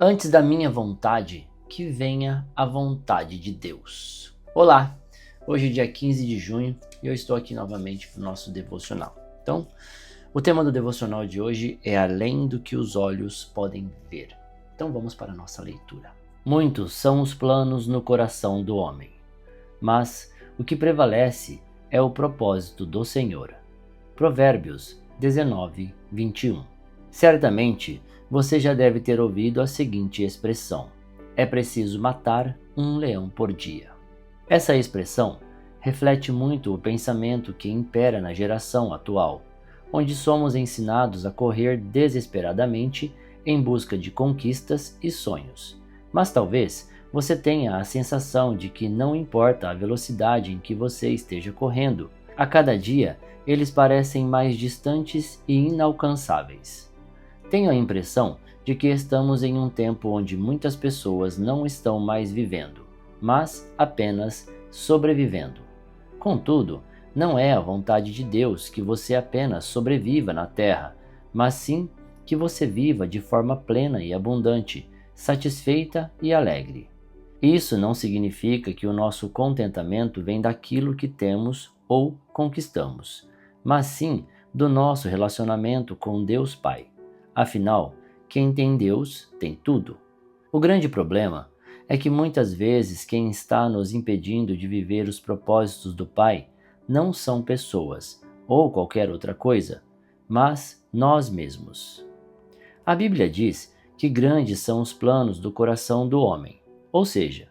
Antes da minha vontade, que venha a vontade de Deus. Olá, hoje é dia 15 de junho e eu estou aqui novamente para o nosso devocional. Então, o tema do devocional de hoje é além do que os olhos podem ver. Então vamos para a nossa leitura. Muitos são os planos no coração do homem, mas o que prevalece é o propósito do Senhor. Provérbios 19, 21. Certamente, você já deve ter ouvido a seguinte expressão: é preciso matar um leão por dia. Essa expressão reflete muito o pensamento que impera na geração atual, onde somos ensinados a correr desesperadamente em busca de conquistas e sonhos. Mas talvez você tenha a sensação de que não importa a velocidade em que você esteja correndo, a cada dia eles parecem mais distantes e inalcançáveis. Tenho a impressão de que estamos em um tempo onde muitas pessoas não estão mais vivendo, mas apenas sobrevivendo. Contudo, não é a vontade de Deus que você apenas sobreviva na terra, mas sim que você viva de forma plena e abundante, satisfeita e alegre. Isso não significa que o nosso contentamento vem daquilo que temos ou conquistamos, mas sim do nosso relacionamento com Deus Pai. Afinal, quem tem Deus tem tudo. O grande problema é que muitas vezes quem está nos impedindo de viver os propósitos do Pai não são pessoas ou qualquer outra coisa, mas nós mesmos. A Bíblia diz que grandes são os planos do coração do homem, ou seja,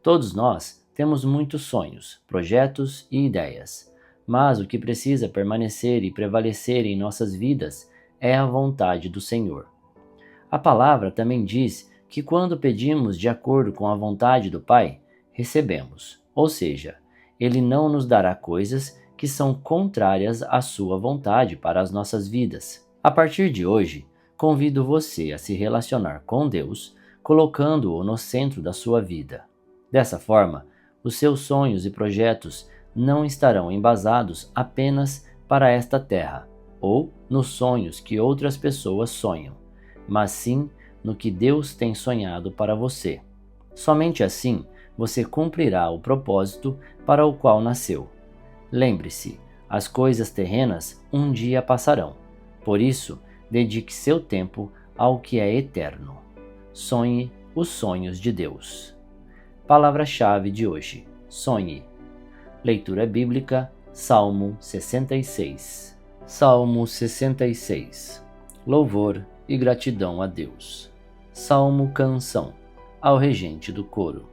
todos nós temos muitos sonhos, projetos e ideias, mas o que precisa permanecer e prevalecer em nossas vidas é a vontade do Senhor. A palavra também diz que quando pedimos de acordo com a vontade do Pai, recebemos, ou seja, Ele não nos dará coisas que são contrárias à sua vontade para as nossas vidas. A partir de hoje, convido você a se relacionar com Deus, colocando-o no centro da sua vida. Dessa forma, os seus sonhos e projetos não estarão embasados apenas para esta terra, ou nos sonhos que outras pessoas sonham, mas sim no que Deus tem sonhado para você. Somente assim você cumprirá o propósito para o qual nasceu. Lembre-se, as coisas terrenas um dia passarão. Por isso, dedique seu tempo ao que é eterno. Sonhe os sonhos de Deus. Palavra-chave de hoje: sonhe. Leitura bíblica, Salmo 66. Salmo 66. Louvor e gratidão a Deus. Salmo canção ao regente do coro.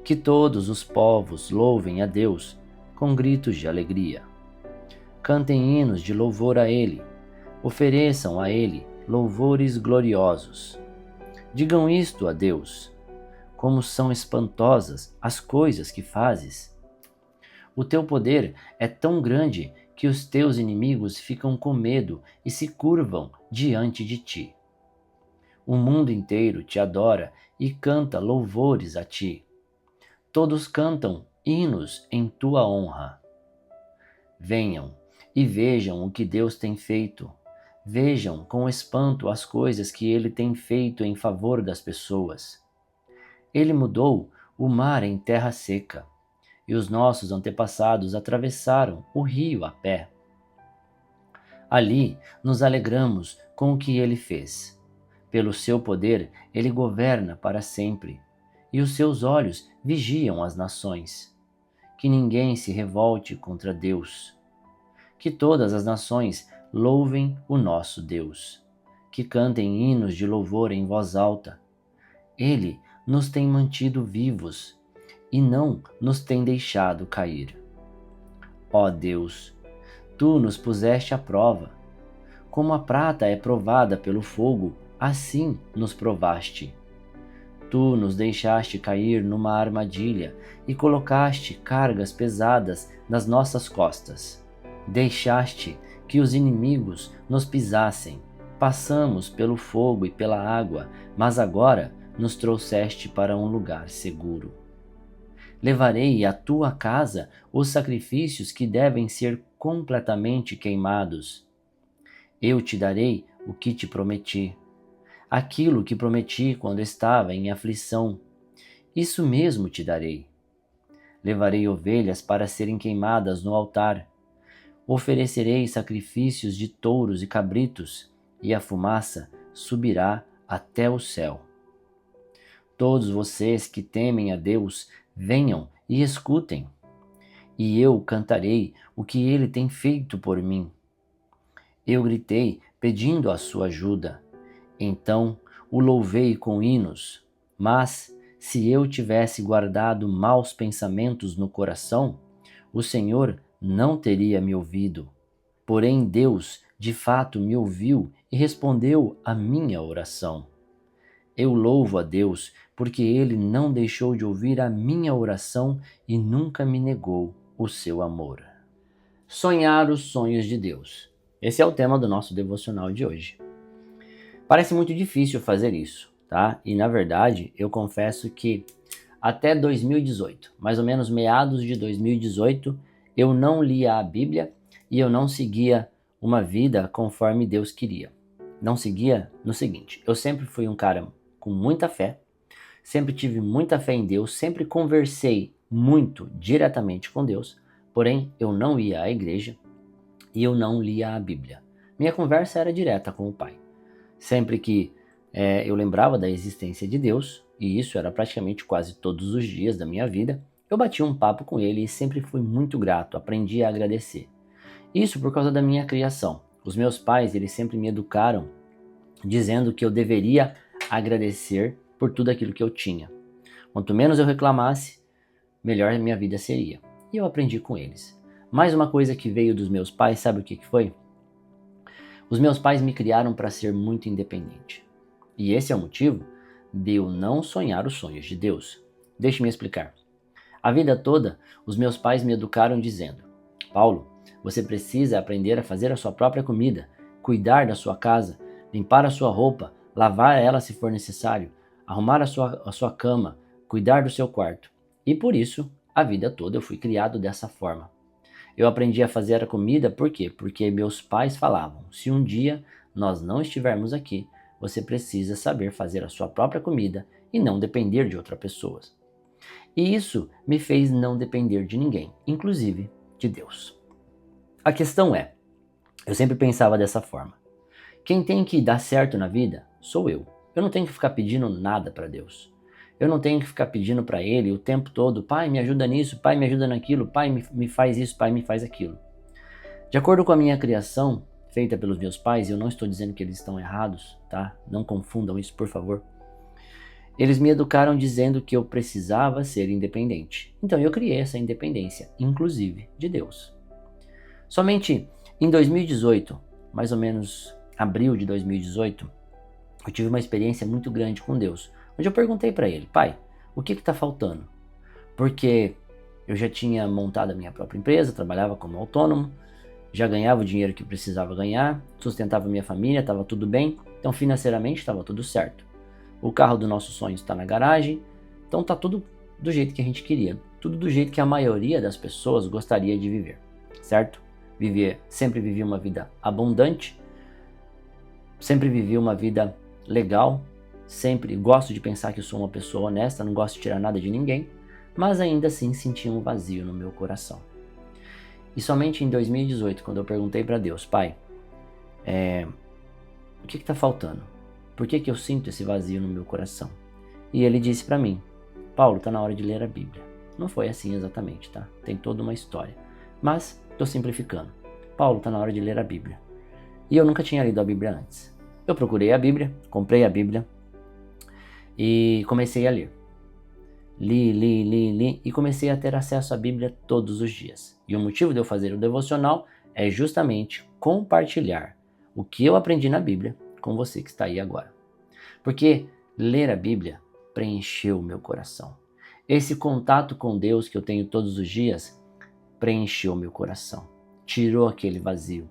Que todos os povos louvem a Deus com gritos de alegria. Cantem hinos de louvor a Ele, ofereçam a Ele louvores gloriosos. Digam isto a Deus: como são espantosas as coisas que fazes. O teu poder é tão grande que os teus inimigos ficam com medo e se curvam diante de ti. O mundo inteiro te adora e canta louvores a ti. Todos cantam hinos em tua honra. Venham e vejam o que Deus tem feito. Vejam com espanto as coisas que Ele tem feito em favor das pessoas. Ele mudou o mar em terra seca, e os nossos antepassados atravessaram o rio a pé. Ali nos alegramos com o que Ele fez. Pelo seu poder, Ele governa para sempre, e os seus olhos vigiam as nações. Que ninguém se revolte contra Deus. Que todas as nações louvem o nosso Deus. Que cantem hinos de louvor em voz alta. Ele nos tem mantido vivos e não nos tem deixado cair. Ó Deus, Tu nos puseste à prova. Como a prata é provada pelo fogo, assim nos provaste. Tu nos deixaste cair numa armadilha e colocaste cargas pesadas nas nossas costas. Deixaste que os inimigos nos pisassem. Passamos pelo fogo e pela água, mas agora nos trouxeste para um lugar seguro. Levarei à tua casa os sacrifícios que devem ser completamente queimados. Eu te darei o que te prometi. aquilo que prometi quando estava em aflição. Isso mesmo te darei. Levarei ovelhas para serem queimadas no altar. Oferecerei sacrifícios de touros e cabritos, e a fumaça subirá até o céu. Todos vocês que temem a Deus, venham e escutem, e eu cantarei o que ele tem feito por mim. Eu gritei pedindo a sua ajuda. Então o louvei com hinos. Mas se eu tivesse guardado maus pensamentos no coração, o Senhor não teria me ouvido. Porém Deus, de fato, me ouviu e respondeu à minha oração. Eu louvo a Deus porque Ele não deixou de ouvir a minha oração e nunca me negou o seu amor. Sonhar os sonhos de Deus. Esse é o tema do nosso devocional de hoje. Parece muito difícil fazer isso, tá? E na verdade, eu confesso que até 2018, mais ou menos meados de 2018, eu não lia a Bíblia e eu não seguia uma vida conforme Deus queria. Não seguia no seguinte: eu sempre fui um cara com muita fé, sempre tive muita fé em Deus, sempre conversei muito diretamente com Deus, porém eu não ia à igreja e eu não lia a Bíblia. Minha conversa era direta com o Pai. Sempre que eu lembrava da existência de Deus, e isso era praticamente quase todos os dias da minha vida, eu batia um papo com Ele e sempre fui muito grato, aprendi a agradecer. Isso por causa da minha criação. Os meus pais, eles sempre me educaram dizendo que eu deveria agradecer por tudo aquilo que eu tinha. Quanto menos eu reclamasse, melhor a minha vida seria. E eu aprendi com eles. Mais uma coisa que veio dos meus pais, sabe o que foi? Os meus pais me criaram para ser muito independente. E esse é o motivo de eu não sonhar os sonhos de Deus. Deixe-me explicar. A vida toda, os meus pais me educaram dizendo: Paulo, você precisa aprender a fazer a sua própria comida, cuidar da sua casa, limpar a sua roupa, lavar ela se for necessário, arrumar a sua cama, cuidar do seu quarto. E por isso, a vida toda eu fui criado dessa forma. Eu aprendi a fazer a comida por quê? Porque meus pais falavam: se um dia nós não estivermos aqui, você precisa saber fazer a sua própria comida e não depender de outras pessoas. E isso me fez não depender de ninguém, inclusive de Deus. A questão é, eu sempre pensava dessa forma: quem tem que dar certo na vida sou eu. Eu não tenho que ficar pedindo nada para Deus. Eu não tenho que ficar pedindo para Ele o tempo todo: Pai, me ajuda nisso, Pai, me ajuda naquilo, Pai, me faz isso, Pai, me faz aquilo. De acordo com a minha criação, feita pelos meus pais, e eu não estou dizendo que eles estão errados, tá? Não confundam isso, por favor. Eles me educaram dizendo que eu precisava ser independente. Então eu criei essa independência, inclusive de Deus. Somente em 2018, mais ou menos abril de 2018, eu tive uma experiência muito grande com Deus, onde eu perguntei para Ele: Pai, o que está faltando? Porque eu já tinha montado a minha própria empresa, trabalhava como autônomo, já ganhava o dinheiro que precisava ganhar, sustentava minha família, estava tudo bem, então financeiramente estava tudo certo. O carro do nosso sonho está na garagem, então está tudo do jeito que a gente queria, tudo do jeito que a maioria das pessoas gostaria de viver, certo? Sempre vivi uma vida abundante, sempre vivi uma vida legal, sempre gosto de pensar que eu sou uma pessoa honesta, não gosto de tirar nada de ninguém, mas ainda assim sentia um vazio no meu coração. E somente em 2018, quando eu perguntei para Deus: Pai, o que está faltando? Por que eu sinto esse vazio no meu coração? E Ele disse para mim: Paulo, está na hora de ler a Bíblia. Não foi assim exatamente, tá? Tem toda uma história. Mas estou simplificando. Paulo, está na hora de ler a Bíblia. E eu nunca tinha lido a Bíblia antes. Eu procurei a Bíblia, comprei a Bíblia e comecei a ler. Li e comecei a ter acesso à Bíblia todos os dias. E o motivo de eu fazer o devocional é justamente compartilhar o que eu aprendi na Bíblia com você que está aí agora. Porque ler a Bíblia preencheu o meu coração. Esse contato com Deus que eu tenho todos os dias preencheu o meu coração, tirou aquele vazio.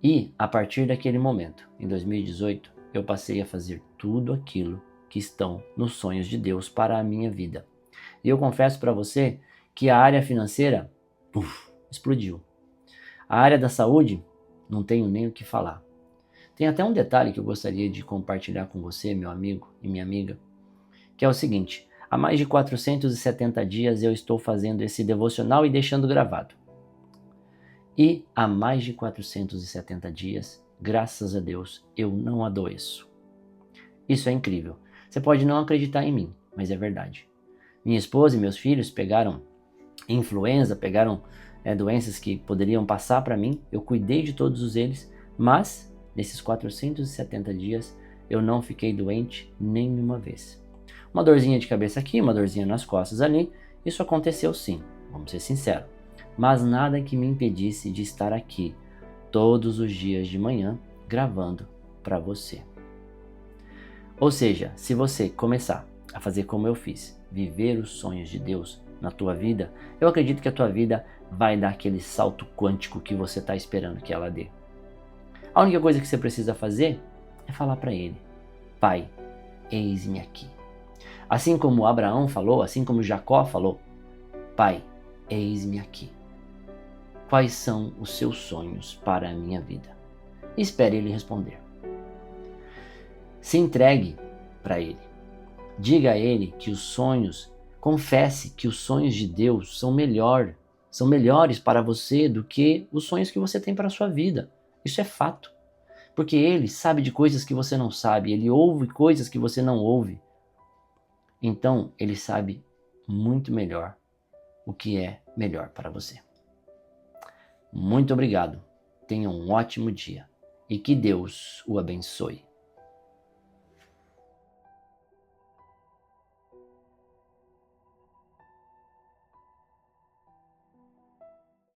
E a partir daquele momento, em 2018, eu passei a fazer tudo aquilo que estão nos sonhos de Deus para a minha vida. E eu confesso para você que a área financeira explodiu. A área da saúde, não tenho nem o que falar. Tem até um detalhe que eu gostaria de compartilhar com você, meu amigo e minha amiga, que é o seguinte: há mais de 470 dias eu estou fazendo esse devocional e deixando gravado. E há mais de 470 dias, graças a Deus, eu não adoeço. Isso é incrível. Você pode não acreditar em mim, mas é verdade. Minha esposa e meus filhos pegaram influenza, pegaram doenças que poderiam passar para mim. Eu cuidei de todos eles, mas nesses 470 dias eu não fiquei doente nenhuma vez. Uma dorzinha de cabeça aqui, uma dorzinha nas costas ali, isso aconteceu sim, vamos ser sinceros. Mas nada que me impedisse de estar aqui todos os dias de manhã gravando para você. Ou seja, se você começar a fazer como eu fiz, viver os sonhos de Deus na tua vida, eu acredito que a tua vida vai dar aquele salto quântico que você está esperando que ela dê. A única coisa que você precisa fazer é falar para Ele: Pai, eis-me aqui. Assim como Abraão falou, assim como Jacó falou: Pai, eis-me aqui. Quais são os seus sonhos para a minha vida? Espere Ele responder. Se entregue para Ele. Diga a Ele que os sonhos, confesse que os sonhos de Deus são melhores para você do que os sonhos que você tem para a sua vida. Isso é fato. Porque Ele sabe de coisas que você não sabe, Ele ouve coisas que você não ouve. Então, Ele sabe muito melhor o que é melhor para você. Muito obrigado. Tenha um ótimo dia e que Deus o abençoe.